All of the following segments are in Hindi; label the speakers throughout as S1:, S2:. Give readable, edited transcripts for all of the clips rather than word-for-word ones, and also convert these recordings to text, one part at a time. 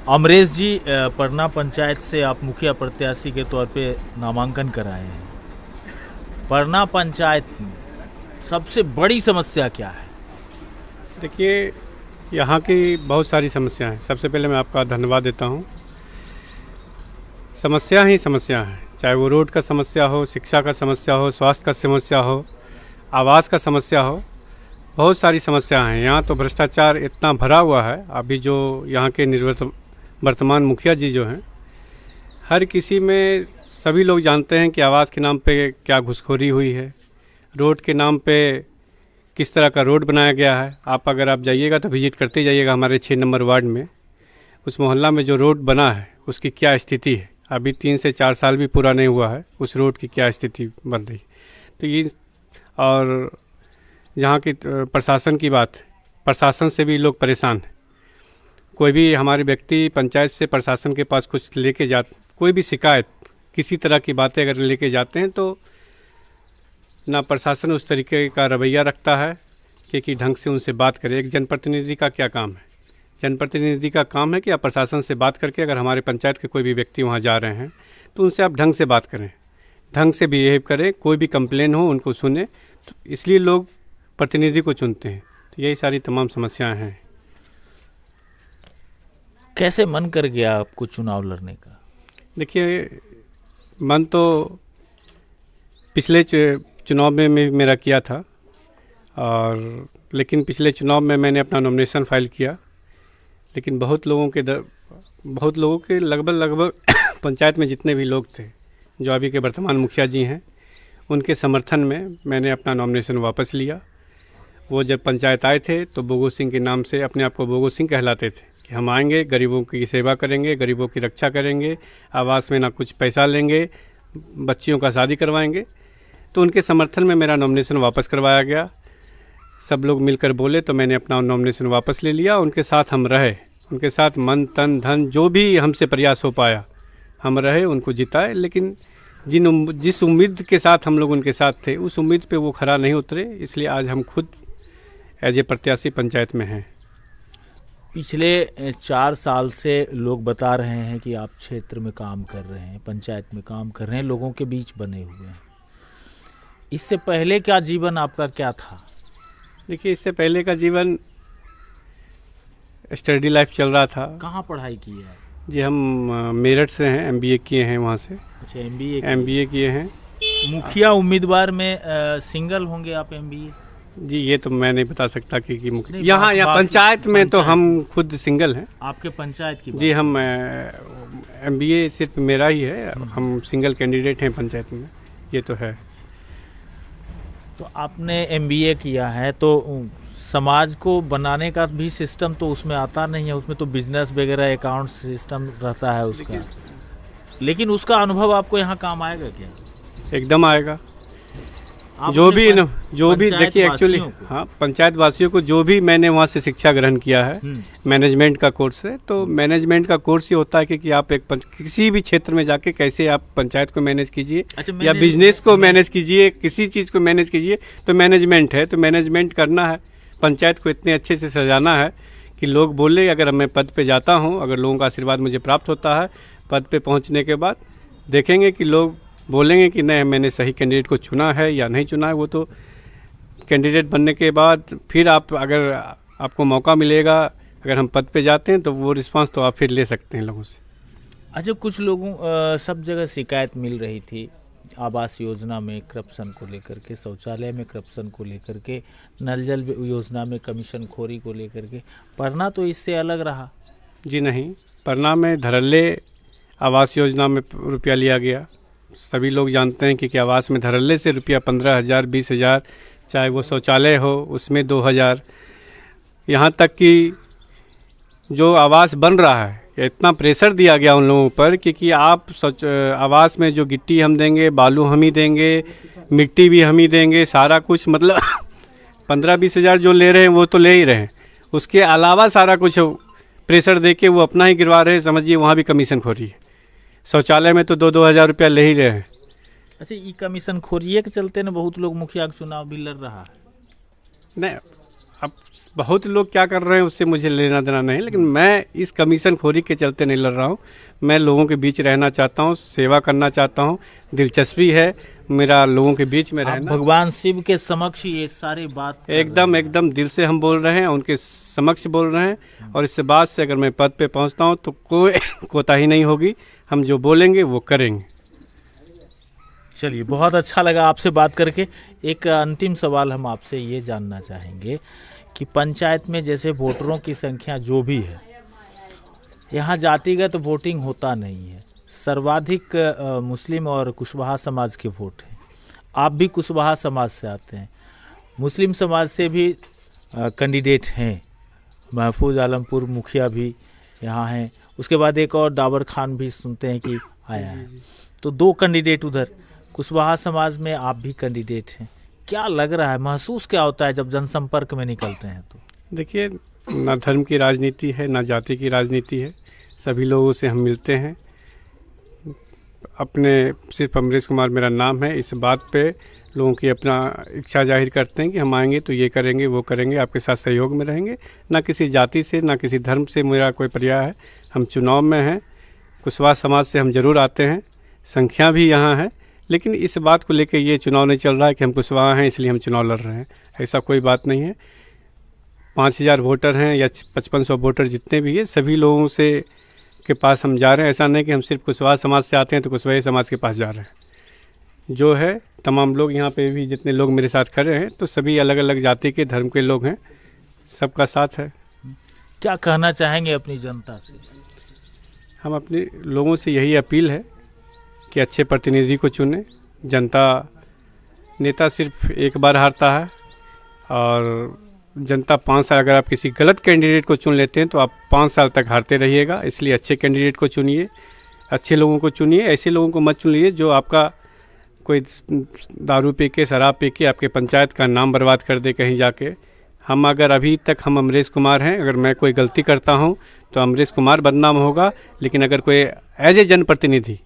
S1: अमरेश जी, परना पंचायत से आप मुखिया प्रत्याशी के तौर पे नामांकन कराए हैं। परना पंचायत में सबसे बड़ी समस्या क्या है?
S2: देखिए, यहाँ की बहुत सारी समस्या हैं। सबसे पहले मैं आपका धन्यवाद देता हूँ। समस्या ही समस्या है, चाहे वो रोड का समस्या हो, शिक्षा का समस्या हो, स्वास्थ्य का समस्या हो, आवास का समस्या हो, बहुत सारी समस्या हैं। यहाँ तो भ्रष्टाचार इतना भरा हुआ है। अभी जो यहाँ के वर्तमान मुखिया जी जो हैं, हर किसी में सभी लोग जानते हैं कि आवास के नाम पे क्या घुसखोरी हुई है, रोड के नाम पे किस तरह का रोड बनाया गया है। अगर आप जाइएगा तो विजिट करते जाइएगा हमारे 6 नंबर वार्ड में। उस मोहल्ला में जो रोड बना है उसकी क्या स्थिति है, अभी 3 से 4 साल भी पूरा नहीं हुआ है, उस रोड की क्या स्थिति बन रही। तो ये, और जहाँ की प्रशासन की बात, प्रशासन से भी लोग परेशान हैं। कोई भी हमारे व्यक्ति पंचायत से प्रशासन के पास कुछ लेके कोई भी शिकायत, किसी तरह की बातें अगर लेके जाते हैं तो ना प्रशासन उस तरीके का रवैया रखता है कि ढंग से उनसे बात करे। एक जनप्रतिनिधि का क्या काम है? जनप्रतिनिधि का काम है कि आप प्रशासन से बात करके, अगर हमारे पंचायत के कोई भी व्यक्ति वहाँ जा रहे हैं तो उनसे आप ढंग से बात करें, ढंग से बिहेव करें, कोई भी कंप्लेन हो उनको सुने। तो इसलिए लोग प्रतिनिधि को चुनते हैं। तो यही सारी तमाम समस्याएं हैं।
S1: कैसे मन कर गया आपको चुनाव लड़ने का?
S2: देखिए, मन तो पिछले चुनाव में मेरा किया था, और लेकिन पिछले चुनाव में मैंने अपना नॉमिनेशन फाइल किया, लेकिन बहुत लोगों के लगभग पंचायत में जितने भी लोग थे जो अभी के वर्तमान मुखिया जी हैं, उनके समर्थन में मैंने अपना नॉमिनेशन वापस लिया। वो जब पंचायत आए थे तो बोगो सिंह के नाम से अपने आप को बोगो सिंह कहलाते थे कि हम आएंगे, गरीबों की सेवा करेंगे, गरीबों की रक्षा करेंगे, आवास में ना कुछ पैसा लेंगे, बच्चियों का शादी करवाएंगे। तो उनके समर्थन में मेरा नॉमिनेशन वापस करवाया गया। सब लोग मिलकर बोले तो मैंने अपना नॉमिनेशन वापस ले लिया। उनके साथ हम रहे, उनके साथ मन तन धन जो भी हमसे प्रयास हो पाया हम रहे, उनको जिताए। लेकिन जिस उम्मीद के साथ हम लोग उनके साथ थे, उस उम्मीद पे वो खरा नहीं उतरे। इसलिए आज हम खुद एज ए प्रत्याशी पंचायत में हैं।
S1: पिछले 4 साल से लोग बता रहे हैं कि आप क्षेत्र में काम कर रहे हैं, पंचायत में काम कर रहे हैं, लोगों के बीच बने हुए हैं। इससे पहले क्या जीवन आपका क्या था?
S2: देखिए, इससे पहले का जीवन स्टडी लाइफ चल रहा था।
S1: कहाँ पढ़ाई की है?
S2: जी, हम मेरठ से हैं, MBA किए हैं वहाँ से।
S1: अच्छा, MBA
S2: किए हैं।
S1: मुखिया उम्मीदवार में सिंगल होंगे आप? MBA
S2: जी, ये तो मैं नहीं बता सकता कि यहाँ पंचायत में तो हम खुद सिंगल हैं।
S1: आपके पंचायत की
S2: जी, हम MBA सिर्फ मेरा ही है, हम सिंगल कैंडिडेट हैं पंचायत में, ये तो है।
S1: तो आपने MBA किया है तो समाज को बनाने का भी सिस्टम तो उसमें आता नहीं है, उसमें तो बिजनेस वगैरह अकाउंट सिस्टम रहता है उसका। लेकिन उसका अनुभव आपको यहाँ काम आएगा क्या? एकदम
S2: आएगा। जो भी देखिए, एक्चुअली हाँ, पंचायत वासियों को जो भी मैंने वहाँ से शिक्षा ग्रहण किया है, मैनेजमेंट का कोर्स है। तो मैनेजमेंट का कोर्स ये होता है कि आप किसी भी क्षेत्र में जाके कैसे आप पंचायत को मैनेज कीजिए, या बिजनेस को मैनेज कीजिए, किसी चीज़ को मैनेज कीजिए। तो मैनेजमेंट है, तो मैनेजमेंट करना है, पंचायत को इतने अच्छे से सजाना है कि लोग बोले अगर मैं पद पे जाता हूँ, अगर लोगों का आशीर्वाद मुझे प्राप्त होता है, पद पे पहुँचने के बाद देखेंगे कि लोग बोलेंगे कि नहीं, मैंने सही कैंडिडेट को चुना है या नहीं चुना है। वो तो कैंडिडेट बनने के बाद फिर अगर आपको मौका मिलेगा, अगर हम पद पे जाते हैं तो वो रिस्पांस तो आप फिर ले सकते हैं लोगों से।
S1: अच्छा, कुछ लोगों सब जगह शिकायत मिल रही थी आवास योजना में करप्शन को लेकर के, शौचालय में करप्शन को लेकर के, नल जल योजना में कमीशन खोरी को लेकर के। परना तो इससे अलग रहा।
S2: जी नहीं, परना में धरल्ले आवास योजना में रुपया लिया गया। सभी लोग जानते हैं कि आवास में धरल्ले से रुपया 15,000, 20,000, चाहे वो शौचालय हो उसमें 2,000। यहाँ तक कि जो आवास बन रहा है, इतना प्रेशर दिया गया उन लोगों पर कि आप आवास में जो गिट्टी हम देंगे, बालू हम ही देंगे, मिट्टी भी हम ही देंगे, सारा कुछ, मतलब 15-20 हज़ार जो ले रहे हैं वो तो ले ही रहे हैं, उसके अलावा सारा कुछ प्रेशर दे के वो अपना ही गिरवा रहे हैं। समझिए, वहाँ भी कमीशन खोरी है। शौचालय में तो 2-2 हज़ार रुपया ले ही रहे हैं।
S1: अच्छा, ये कमीशन खोरिए के चलते ना बहुत लोग मुखिया का चुनाव भी लड़ रहा है।
S2: नहीं, अब बहुत लोग क्या कर रहे हैं उससे मुझे लेना देना नहीं, लेकिन मैं इस कमीशन खोरी के चलते नहीं लड़ रहा हूँ। मैं लोगों के बीच रहना चाहता हूँ, सेवा करना चाहता हूँ, दिलचस्पी है मेरा लोगों के बीच में
S1: आप
S2: रहना।
S1: भगवान शिव के समक्ष ये सारी बात कर रहे
S2: एकदम
S1: हैं।
S2: एकदम दिल से हम बोल रहे हैं, उनके समक्ष बोल रहे हैं, और इससे बाद से अगर मैं पद पे पहुंचता हूं तो कोई कोताही नहीं होगी। हम जो बोलेंगे वो करेंगे।
S1: चलिए, बहुत अच्छा लगा आपसे बात करके। एक अंतिम सवाल हम आपसे ये जानना चाहेंगे कि पंचायत में जैसे वोटरों की संख्या जो भी है, यहाँ जातिगत वोटिंग होता नहीं है। सर्वाधिक मुस्लिम और कुशवाहा समाज के वोट हैं। आप भी कुशवाहा समाज से आते हैं। मुस्लिम समाज से भी कैंडिडेट हैं। महफूज आलमपुर मुखिया भी यहाँ हैं। उसके बाद एक और डाबर खान भी सुनते हैं कि आया है। तो 2 कैंडिडेट उधर। कुशवाहा समाज में आप भी कैंडिडेट हैं। क्या लग रहा है, महसूस क्या होता है जब जनसंपर्क में निकलते हैं? तो
S2: देखिए, ना धर्म की राजनीति है, ना जाति की राजनीति है। सभी लोगों से हम मिलते हैं। अपने सिर्फ अमरेश कुमार मेरा नाम है, इस बात पे लोगों की अपना इच्छा जाहिर करते हैं कि हम आएंगे तो ये करेंगे वो करेंगे, आपके साथ सहयोग में रहेंगे। ना किसी जाति से ना किसी धर्म से मेरा कोई पर्याय है। हम चुनाव में हैं, कुशवाहा समाज से हम जरूर आते हैं, संख्या भी यहाँ है, लेकिन इस बात को लेकर ये चुनाव नहीं चल रहा है कि हम कुशवाहा हैं इसलिए हम चुनाव लड़ रहे हैं। ऐसा कोई बात नहीं है। 5000 वोटर हैं या 5500 वोटर जितने भी हैं, सभी लोगों से के पास हम जा रहे हैं। ऐसा नहीं कि हम सिर्फ कुशवाहा समाज से आते हैं तो कुशवाहा समाज के पास जा रहे हैं। जो है तमाम लोग यहाँ पे भी जितने लोग मेरे साथ खड़े हैं तो सभी अलग अलग जाति के धर्म के लोग हैं, सबका साथ है।
S1: क्या कहना चाहेंगे अपनी जनता से?
S2: हम अपने लोगों से यही अपील है कि अच्छे प्रतिनिधि को चुने। जनता नेता सिर्फ एक बार हारता है, और जनता 5 साल, अगर आप किसी गलत कैंडिडेट को चुन लेते हैं तो आप 5 साल तक हारते रहिएगा। इसलिए अच्छे कैंडिडेट को चुनिए, अच्छे लोगों को चुनिए। ऐसे लोगों को मत चुनिए जो आपका कोई दारू पी के शराब पी के आपके पंचायत का नाम बर्बाद कर दे कहीं जाके। हम अगर अभी तक हम अमरेश कुमार हैं, अगर मैं कोई गलती करता हूं तो अमरेश कुमार बदनाम होगा, लेकिन अगर कोई एज ए जनप्रतिनिधि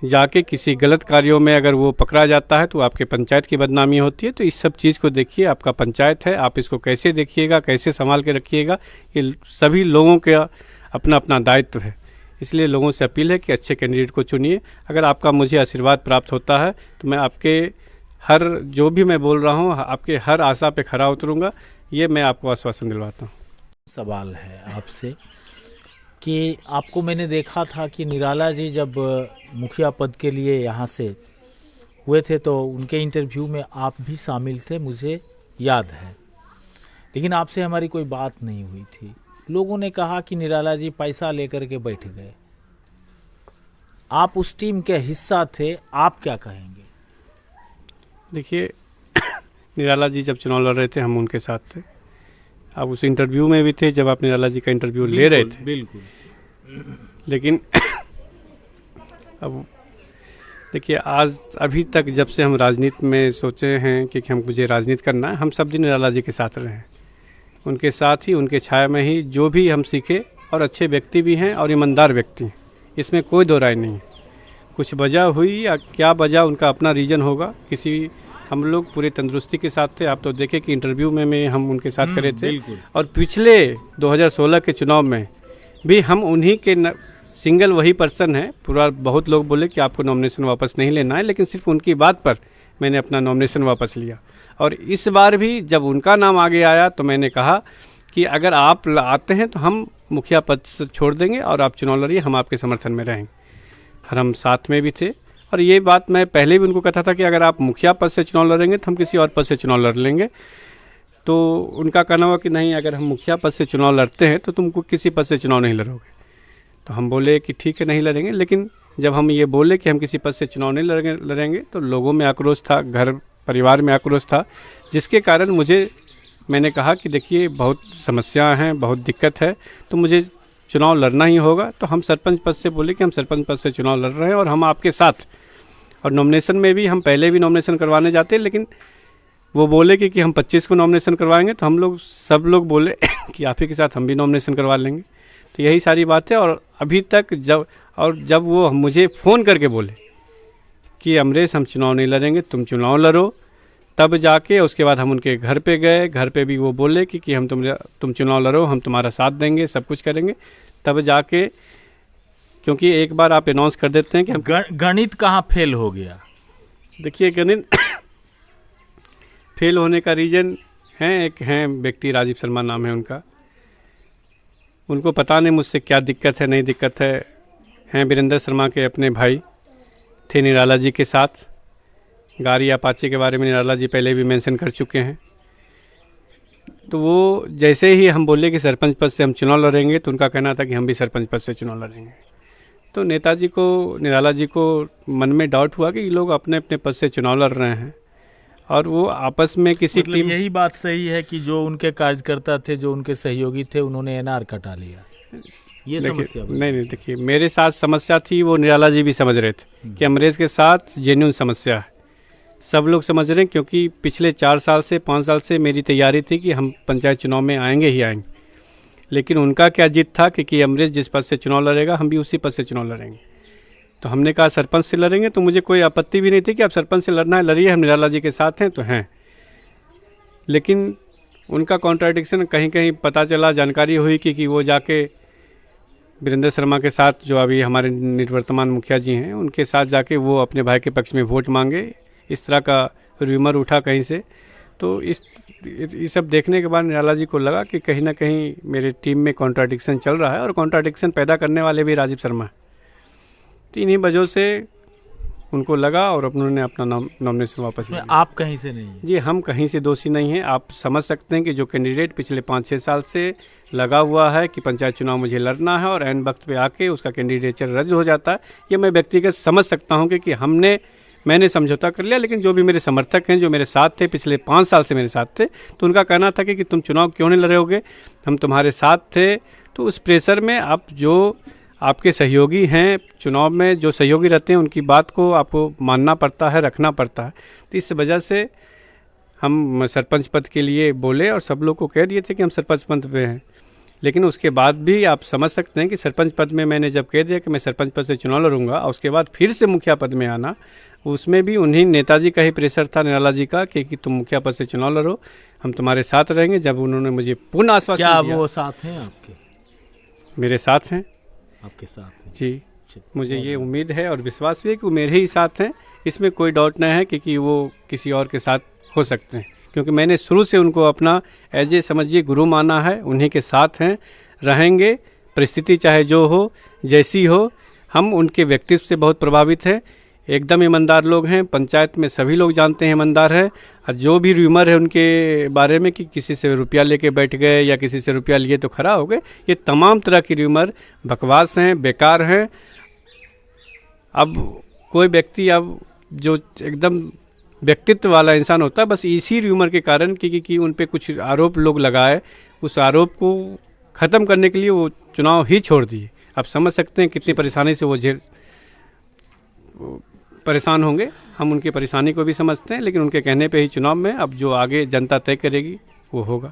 S2: जाके किसी गलत कार्यों में अगर वो पकड़ा जाता है तो आपके पंचायत की बदनामी होती है। तो इस सब चीज़ को देखिए, आपका पंचायत है, आप इसको कैसे देखिएगा, कैसे संभाल के रखिएगा, ये सभी लोगों का अपना अपना दायित्व है। इसलिए लोगों से अपील है कि अच्छे कैंडिडेट को चुनिए। अगर आपका मुझे आशीर्वाद प्राप्त होता है तो मैं आपके हर जो भी मैं बोल रहा हूँ, आपके हर आशा पे खरा उतरूँगा, ये मैं आपको आश्वासन दिलवाता हूँ।
S1: सवाल है आपसे कि आपको मैंने देखा था कि निराला जी जब मुखिया पद के लिए यहाँ से हुए थे तो उनके इंटरव्यू में आप भी शामिल थे, मुझे याद है। लेकिन आपसे हमारी कोई बात नहीं हुई थी। लोगों ने कहा कि निराला जी पैसा लेकर के बैठ गए। आप उस टीम के हिस्सा थे, आप क्या कहेंगे?
S2: देखिए, निराला जी जब चुनाव लड़ रहे थे हम उनके साथ थे। आप उस इंटरव्यू में भी थे जब आप निराला जी का इंटरव्यू ले रहे थे।
S1: बिल्कुल।
S2: लेकिन अब देखिए, आज अभी तक जब से हम राजनीति में सोचे हैं कि हम मुझे राजनीति करना है, हम सब दिन निराला जी के साथ रहे हैं। उनके साथ ही, उनके छाया में ही जो भी हम सीखे, और अच्छे व्यक्ति भी हैं और ईमानदार व्यक्ति हैं, इसमें कोई दो राय नहीं है। कुछ वजह हुई या क्या वजह, उनका अपना रीज़न होगा। किसी हम लोग पूरे तंदुरुस्ती के साथ थे। आप तो देखे कि इंटरव्यू में हम उनके साथ करे थे, और पिछले 2016 के चुनाव में भी हम उन्हीं के सिंगल वही पर्सन है। पूरा बहुत लोग बोले कि आपको नॉमिनेशन वापस नहीं लेना है, लेकिन सिर्फ उनकी बात पर मैंने अपना नॉमिनेशन वापस लिया। और इस बार भी जब उनका नाम आगे आया तो मैंने कहा कि अगर आप आते हैं तो हम मुखिया पद से छोड़ देंगे और आप चुनाव लड़िए, हम आपके समर्थन में रहेंगे। और हम साथ में भी थे। और ये बात मैं पहले भी उनको कहता था कि अगर आप मुखिया पद से चुनाव लड़ेंगे तो हम किसी और पद से चुनाव लड़ लेंगे। तो उनका कहना हुआ कि नहीं, अगर हम मुखिया पद से चुनाव लड़ते हैं तो तुमको किसी पद से चुनाव नहीं लड़ोगे। तो हम बोले कि ठीक है, नहीं लड़ेंगे। लेकिन जब हम ये बोले कि हम किसी पद से चुनाव नहीं लड़ेंगे तो लोगों में आक्रोश था, घर परिवार में आक्रोश था, जिसके कारण मैंने कहा कि देखिए बहुत समस्या हैं, बहुत दिक्कत है, तो मुझे चुनाव लड़ना ही होगा। तो हम सरपंच पद से बोले कि हम सरपंच पद से चुनाव लड़ रहे हैं और हम आपके साथ। और नॉमिनेशन में भी हम पहले भी नॉमिनेशन करवाने जाते, लेकिन वो बोले कि हम 25 को नॉमिनेशन करवाएंगे। तो हम लोग सब लोग बोले कि आप ही के साथ हम भी नॉमिनेशन करवा लेंगे। तो यही सारी बात है। और अभी तक जब वो मुझे फ़ोन करके बोले कि अमरेश हम चुनाव नहीं लड़ेंगे, तुम चुनाव लड़ो, तब जाके उसके बाद हम उनके घर पे गए। घर पे भी वो बोले कि हम तुम चुनाव लड़ो, हम तुम्हारा साथ देंगे, सब कुछ करेंगे। तब जाके, क्योंकि एक बार आप अनाउंस कर देते हैं कि हम
S1: गणित कहाँ फेल हो गया?
S2: देखिए, गणित फेल होने का रीज़न है, एक हैं व्यक्ति, राजीव शर्मा नाम है उनका। उनको पता नहीं मुझसे क्या दिक्कत है, नहीं दिक्कत है। हैं वीरेंद्र शर्मा के अपने भाई, थे निराला जी के साथ। गाड़ी अपाचे के बारे में निराला जी पहले भी मेंशन कर चुके हैं। तो वो जैसे ही हम बोले कि सरपंच पद से हम चुनाव लड़ेंगे, तो उनका कहना था कि हम भी सरपंच पद से चुनाव लड़ेंगे। तो नेताजी को, निराला जी को मन में डाउट हुआ कि ये लोग अपने अपने पद से चुनाव लड़ रहे हैं, और वो आपस में किसी
S1: मतलब
S2: टीम,
S1: यही बात सही है कि जो उनके कार्यकर्ता थे, जो उनके सहयोगी थे, उन्होंने एनआर कटा लिया, ये समस्या बनी।
S2: नहीं, देखिए, मेरे साथ समस्या थी, वो निराला जी भी समझ रहे थे कि अमरेश के साथ जेन्युइन समस्या है। सब लोग समझ रहे हैं, क्योंकि पिछले 4 साल से 5 साल से मेरी तैयारी थी कि हम पंचायत चुनाव में आएंगे ही आएंगे। लेकिन उनका क्या जिद था कि अमरेश जिस पद से चुनाव लड़ेगा, हम भी उसी पद से चुनाव लड़ेंगे। तो हमने कहा सरपंच से लड़ेंगे, तो मुझे कोई आपत्ति भी नहीं थी कि आप सरपंच से लड़ना है, लड़िए, हम निराला जी के साथ हैं तो हैं। लेकिन उनका कॉन्ट्राडिक्शन कहीं कहीं पता चला, जानकारी हुई कि वो जाके वीरेंद्र शर्मा के साथ, जो अभी हमारे निवर्तमान मुखिया जी हैं, उनके साथ जाके वो अपने भाई के पक्ष में वोट मांगे। इस तरह का र्यूमर उठा कहीं से। तो इस सब देखने के बाद निराला जी को लगा कि कहीं ना कहीं मेरे टीम में कॉन्ट्राडिक्शन चल रहा है, और कॉन्ट्राडिक्शन पैदा करने वाले भी राजीव शर्मा हैं। तो इन्हीं वजह से उनको लगा, और उन्होंने अपना नॉमिनेशन वापस लिया।
S1: आप कहीं से नहीं?
S2: जी, हम कहीं से दोषी नहीं हैं। आप समझ सकते हैं कि जो कैंडिडेट पिछले 5-6 साल से लगा हुआ है कि पंचायत चुनाव मुझे लड़ना है, और एन वक्त पे आके उसका कैंडिडेचर रद्द हो जाता है, ये मैं व्यक्तिगत समझ सकता हूँ कि मैंने समझौता कर लिया। लेकिन जो भी मेरे समर्थक हैं, जो मेरे साथ थे, पिछले 5 साल से मेरे साथ थे, तो उनका कहना था कि तुम चुनाव क्यों नहीं लड़ोगे, हम तुम्हारे साथ थे। तो उस प्रेशर में आप, जो आपके सहयोगी हैं चुनाव में, जो सहयोगी रहते हैं, उनकी बात को आपको मानना पड़ता है, रखना पड़ता है। तो इस वजह से हम सरपंच पद के लिए बोले, और सब लोग को कह दिए थे कि हम सरपंच पद पे हैं। लेकिन उसके बाद भी आप समझ सकते हैं कि सरपंच पद में मैंने जब कह दिया कि मैं सरपंच पद से चुनाव लड़ूंगा, और उसके बाद फिर से मुखिया पद में आना, उसमें भी उन्हीं नेताजी का ही प्रेशर था, निराला जी का, कि तुम मुखिया पद से चुनाव लड़ो, हम तुम्हारे साथ रहेंगे। जब उन्होंने मुझे पूर्ण आश्वासन दिया।
S1: क्या वो साथ हैं आपके?
S2: मेरे साथ हैं।
S1: आपके साथ हैं?
S2: जी, मुझे ये उम्मीद है और विश्वास भी है कि वो मेरे ही साथ हैं। इसमें कोई डाउट नहीं है कि वो किसी और के साथ हो सकते हैं, क्योंकि मैंने शुरू से उनको अपना एज ए समझिए गुरु माना है। उन्हीं के साथ हैं, रहेंगे, परिस्थिति चाहे जो हो, जैसी हो। हम उनके व्यक्तित्व से बहुत प्रभावित हैं। एकदम ईमानदार लोग हैं, पंचायत में सभी लोग जानते हैं ईमानदार है। और जो भी र्यूमर है उनके बारे में कि किसी से रुपया लेके बैठ गए या किसी से रुपया लिए तो खड़ा हो गए, ये तमाम तरह की र्यूमर बकवास हैं, बेकार हैं। अब कोई व्यक्ति, अब जो एकदम व्यक्तित्व वाला इंसान होता है, बस इसी र्यूमर के कारण कि उन पे कुछ आरोप लोग लगाए, उस आरोप को ख़त्म करने के लिए वो चुनाव ही छोड़ दिए। आप समझ सकते हैं कितनी परेशानी से वो परेशान होंगे। हम उनकी परेशानी को भी समझते हैं, लेकिन उनके कहने पे ही चुनाव में अब जो आगे जनता तय करेगी वो होगा।